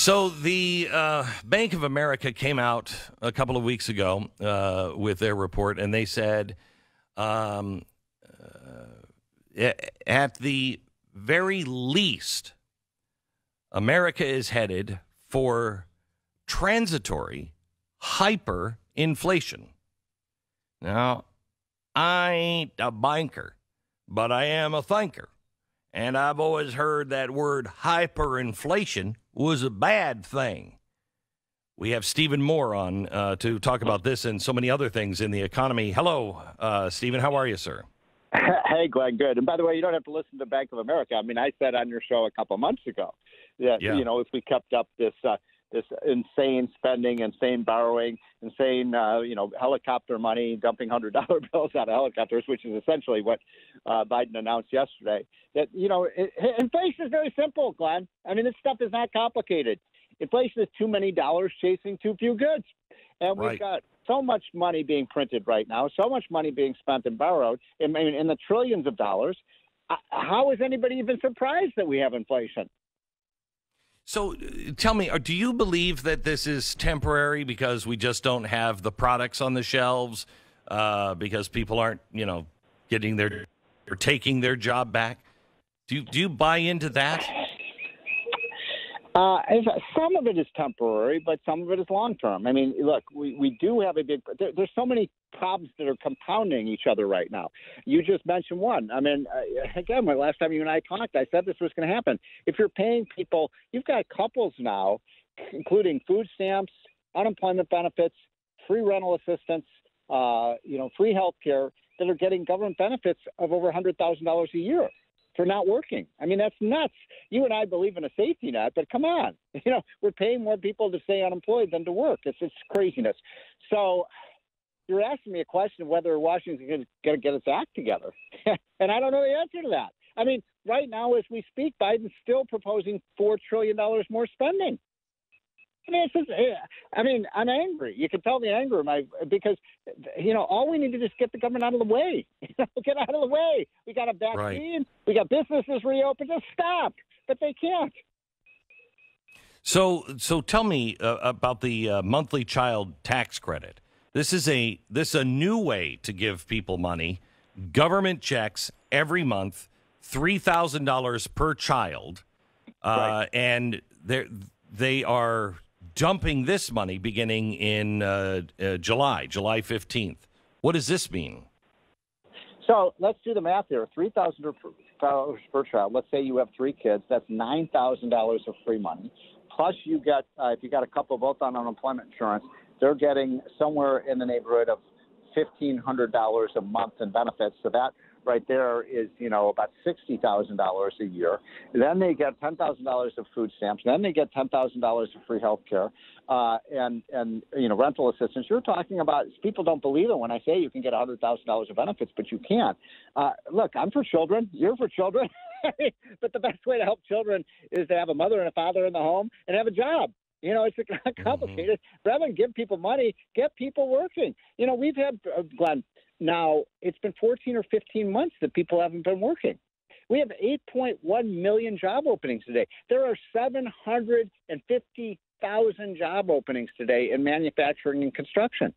So the Bank of America came out a couple of weeks ago with their report, and they said at the very least, America is headed for transitory hyperinflation. Now, I ain't a banker, but I am a thinker. And I've always heard that word hyperinflation was a bad thing. We have Stephen Moore on to talk about this and so many other things in the economy. Hello, Stephen. How are you, sir? Hey, Glenn. Good. And by the way, you don't have to listen to Bank of America. I mean, I said on your show a couple of months ago that, Yeah. you know, if we kept up this insane spending, insane borrowing, insane, helicopter money, dumping $100 bills out of helicopters, which is essentially what Biden announced yesterday, that, inflation is very simple, Glenn. I mean, this stuff is not complicated. Inflation is too many dollars chasing too few goods. And we've got so much money being printed right now, so much money being spent and borrowed in the trillions of dollars. How is anybody even surprised that we have inflation? So tell me, do you believe that this is temporary because we just don't have the products on the shelves, because people aren't, getting or taking their job back? Do you buy into that? Some of it is temporary, but some of it is long-term. I mean, look, we do have there's so many problems that are compounding each other right now. You just mentioned one. I mean, again, last time you and I talked, I said this was going to happen. If you're paying people, you've got couples now, including food stamps, unemployment benefits, free rental assistance, free health care, that are getting government benefits of over $100,000 a year for not working. I mean, that's nuts. You and I believe in a safety net, but come on. We're paying more people to stay unemployed than to work. It's craziness. So you're asking me a question of whether Washington's going to get its act together. And I don't know the answer to that. I mean, right now as we speak, Biden's still proposing $4 trillion more spending. I'm angry. You can tell the anger because, all we need to do is get the government out of the way. Get out of the way. We got a vaccine. Right. We got businesses reopened. Just stop. But they can't. So tell me about the monthly child tax credit. This is a new way to give people money. Government checks every month, $3,000 per child, right. And they are dumping this money beginning in July 15th. What does this mean? So let's do the math here. $3,000 per child. Let's say you have 3 kids. That's $9,000 of free money. Plus you get, if you got a couple both on unemployment insurance, they're getting somewhere in the neighborhood of $1,500 a month in benefits. So that right there is, about $60,000 a year. Then they get $10,000 of food stamps. Then they get $10,000 of free health care and rental assistance. You're talking about, people don't believe it when I say you can get $100,000 of benefits, but you can't. Look, I'm for children. You're for children. But the best way to help children is to have a mother and a father in the home and have a job. It's not complicated. Rather than give people money, get people working. We've had, Glenn, now it's been 14 or 15 months that people haven't been working. We have 8.1 million job openings today. There are 750,000 job openings today in manufacturing and construction.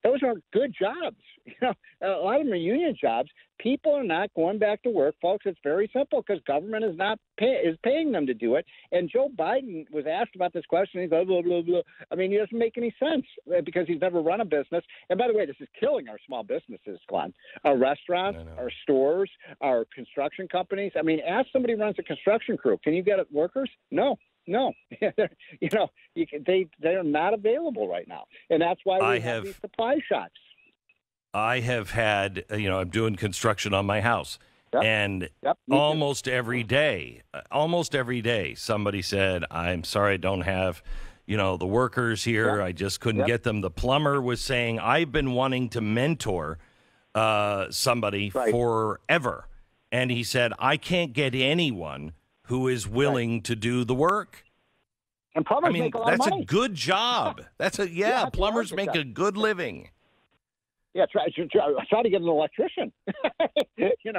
Those are good jobs. A lot of them are union jobs. People are not going back to work, folks. It's very simple because government is paying them to do it. And Joe Biden was asked about this question. He goes, blah, blah, blah. I mean, it doesn't make any sense because he's never run a business. And by the way, this is killing our small businesses, Glenn. Our restaurants, our stores, our construction companies. I mean, ask somebody who runs a construction crew. Can you get workers? No. They are not available right now, and that's why we have these supply shocks. I have had, I'm doing construction on my house, and almost every day, somebody said, "I'm sorry, I don't have, the workers here. I just couldn't get them." The plumber was saying, "I've been wanting to mentor somebody forever," and he said, "I can't get anyone who is willing to do the work." And plumbers make a lot of money. That's a good job. Plumbers make a good living. try to get an electrician.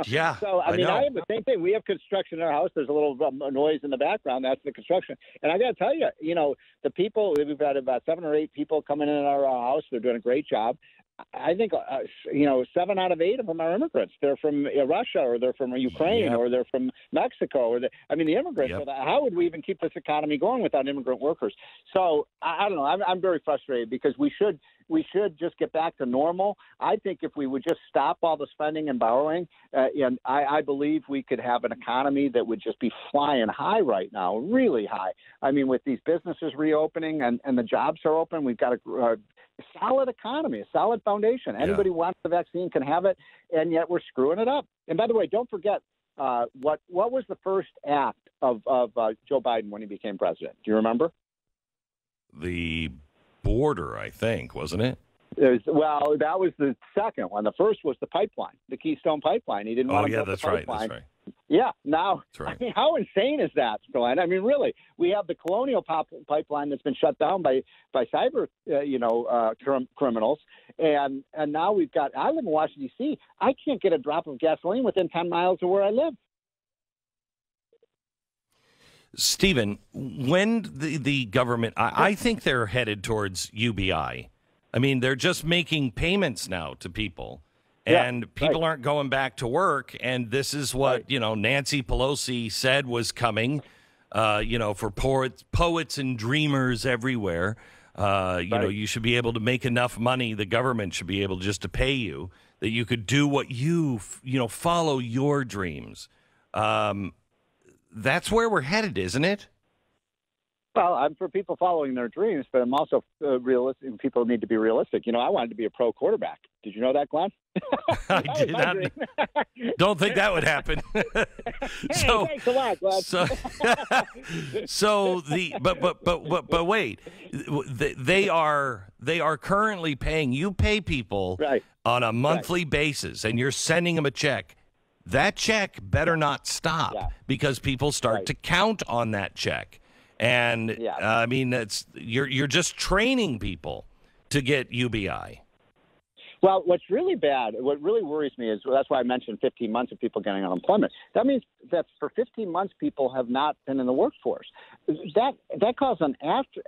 Yeah. So I mean, I have the same thing. We have construction in our house. There's a little noise in the background. That's the construction. And I got to tell you, the people, we've had about 7 or 8 people coming in our house. They're doing a great job. I think 7 out of 8 of them are immigrants. They're from Russia, or they're from Ukraine, or they're from Mexico. The immigrants. Yep. How would we even keep this economy going without immigrant workers? So I don't know. I'm very frustrated because we should just get back to normal. I think if we would just stop all the spending and borrowing, and I believe we could have an economy that would just be flying high right now, really high. I mean, with these businesses reopening and the jobs are open, we've got a solid economy, a solid foundation. Anybody who wants the vaccine can have it, and yet we're screwing it up. And by the way, don't forget what was the first act of Joe Biden when he became president? Do you remember? The border, I think, wasn't it? Well, that was the second one. The first was the pipeline, the Keystone Pipeline. He didn't want to build the pipeline. That's right. Yeah. Now, that's right. I mean, how insane is that, Glenn? I mean, really, we have the Colonial Pipeline that's been shut down by cyber, criminals, and now we've got. I live in Washington D.C. I can't get a drop of gasoline within 10 miles of where I live. Stephen, when the government, I think they're headed towards UBI. I mean, they're just making payments now to people, and people aren't going back to work. And this is what, Nancy Pelosi said was coming, for poets and dreamers everywhere. You should be able to make enough money. The government should be able just to pay you that you could do what follow your dreams. That's where we're headed, isn't it? Well, I'm for people following their dreams, but I'm also realistic. People need to be realistic. I wanted to be a pro quarterback. Did you know that, Glenn? I did not. Don't think that would happen. Thanks a lot, Glenn. But wait, they are currently paying. You pay people on a monthly basis, and you're sending them a check. That check better not stop because people start to count on that check. And I mean, you're just training people to get UBI. Well, what's really bad, what really worries me is that's why I mentioned 15 months of people getting unemployment. That means that for 15 months, people have not been in the workforce. That causes an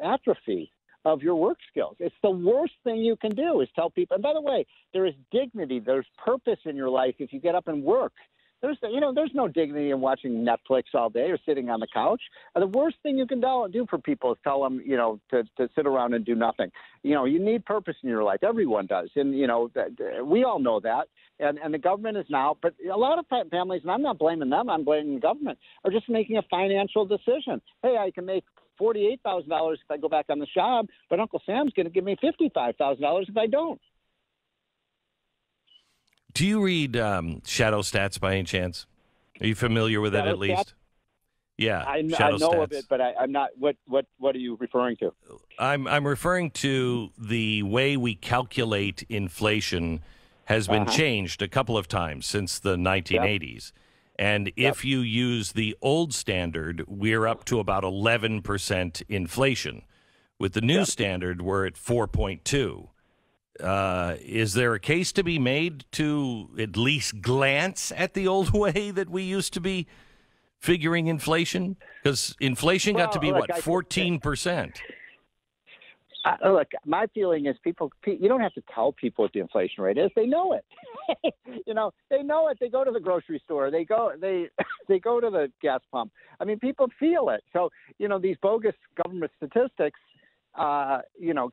atrophy of your work skills. It's the worst thing you can do is tell people. And by the way, there is dignity, there's purpose in your life if you get up and work. There's no dignity in watching Netflix all day or sitting on the couch. The worst thing you can do for people is tell them, to sit around and do nothing. You need purpose in your life. Everyone does. And, we all know that. And the government is now, but a lot of families, and I'm not blaming them, I'm blaming the government, are just making a financial decision. Hey, I can make $48,000 if I go back on the job, but Uncle Sam's going to give me $55,000 if I don't. Do you read Shadow Stats by any chance? Are you familiar with it at least? Yeah, I know of it, but I'm not. What are you referring to? I'm referring to the way we calculate inflation has been changed a couple of times since the 1980s. And if you use the old standard, we're up to about 11% inflation. With the new standard, we're at 4.2. Is there a case to be made to at least glance at the old way that we used to be figuring inflation? Because inflation got to be, 14%? Look, my feeling is you don't have to tell people what the inflation rate is. They know it. They know it. They go to the grocery store. They go to the gas pump. I mean, people feel it. So, these bogus government statistics,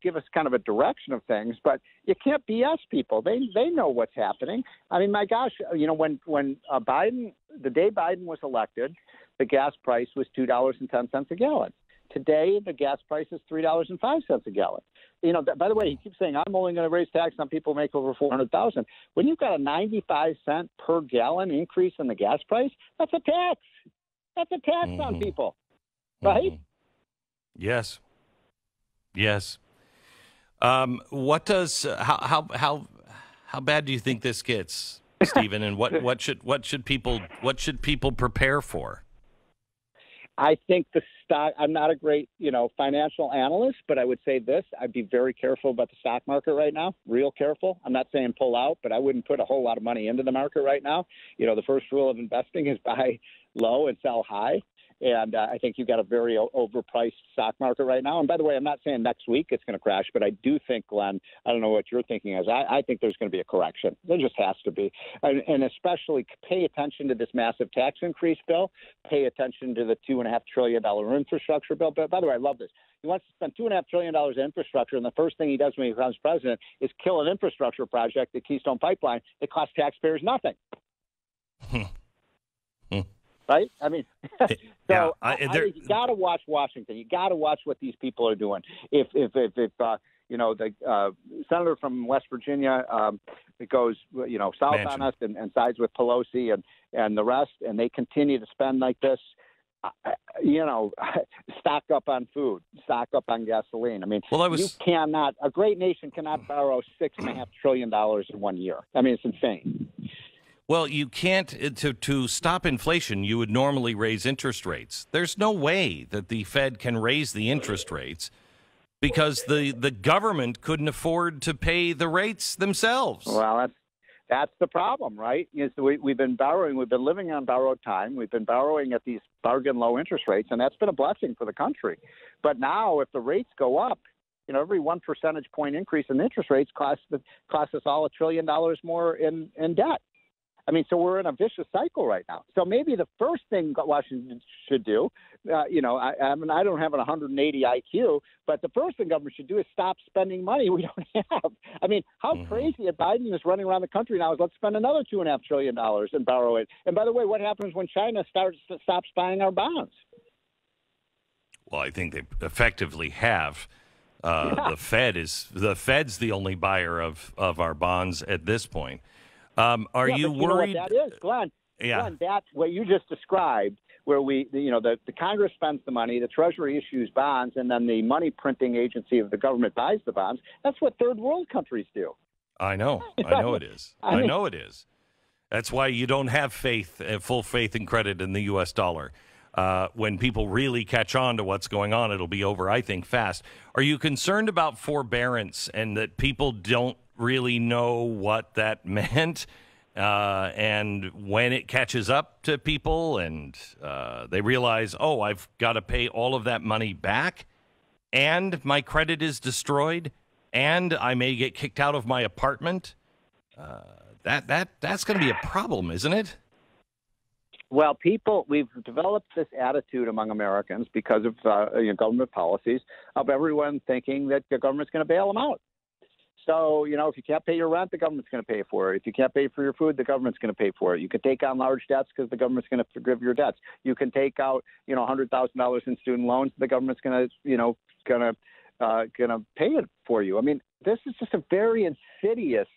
give us kind of a direction of things, but you can't BS people. They know what's happening. I mean, my gosh, when Biden, the day Biden was elected, the gas price was $2.10 a gallon. Today, the gas price is $3.05 a gallon. By the way, he keeps saying, I'm only going to raise tax on people who make over $400,000. When you've got a 95-cent per gallon increase in the gas price, that's a tax. That's a tax on people, right? Yes. What does how bad do you think this gets, Stephen? And what should people prepare for? I think the stock, I'm not a great, financial analyst, but I would say this, I'd be very careful about the stock market right now, real careful. I'm not saying pull out, but I wouldn't put a whole lot of money into the market right now. The first rule of investing is buy low and sell high. And I think you've got a very overpriced stock market right now. And by the way, I'm not saying next week it's going to crash, but I do think, Glenn, I don't know what you're thinking is. I think there's going to be a correction. There just has to be. And especially pay attention to this massive tax increase bill. Pay attention to the $2.5 trillion infrastructure bill. But by the way, I love this. He wants to spend $2.5 trillion in infrastructure, and the first thing he does when he becomes president is kill an infrastructure project, the Keystone Pipeline, that costs taxpayers nothing. Right? I mean, so you got to watch Washington. You got to watch what these people are doing. If the senator from West Virginia goes south Manchin on us and sides with Pelosi and the rest, and they continue to spend like this, stock up on food, stock up on gasoline. I mean, you cannot. A great nation cannot borrow $6.5 trillion in 1 year. I mean, it's insane. Well, you can't, to stop inflation, you would normally raise interest rates. There's no way that the Fed can raise the interest rates because the government couldn't afford to pay the rates themselves. Well, that's the problem, right? Is we've been borrowing, we've been living on borrowed time, we've been borrowing at these bargain low interest rates, and that's been a blessing for the country. But now if the rates go up, every 1 percentage point increase in interest rates costs us all $1 trillion more in debt. I mean, so we're in a vicious cycle right now. So maybe the first thing Washington should do, I don't have an 180 IQ, but the first thing government should do is stop spending money we don't have. I mean, how crazy Biden is running around the country now is let's spend another $2.5 trillion and borrow it. And by the way, what happens when China stops buying our bonds? Well, I think they effectively have. The Fed's the only buyer of our bonds at this point. Are you worried? You know what that is, Glenn? Yeah. Glenn, that's what you just described, where the Congress spends the money, the Treasury issues bonds, and then the money printing agency of the government buys the bonds. That's what third world countries do. I know it is. I know it is. That's why you don't have full faith and credit in the U.S. dollar. When people really catch on to what's going on, it'll be over, I think, fast. Are you concerned about forbearance and that people don't really know what that meant and when it catches up to people and they realize, I've got to pay all of that money back and my credit is destroyed and I may get kicked out of my apartment? That's going to be a problem, isn't it? Well, we've developed this attitude among Americans because of government policies of everyone thinking that the government's going to bail them out. So, if you can't pay your rent, the government's going to pay for it. If you can't pay for your food, the government's going to pay for it. You can take on large debts because the government's going to forgive your debts. You can take out, $100,000 in student loans. The government's going to pay it for you. I mean, this is just a very insidious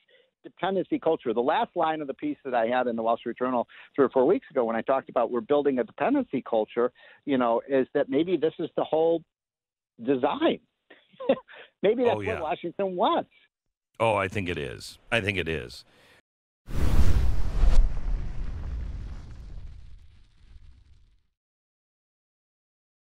dependency culture. The last line of the piece that I had in the Wall Street Journal 3 or 4 weeks ago when I talked about we're building a dependency culture, is that maybe this is the whole design. Maybe that's what Washington wants. Oh, I think it is.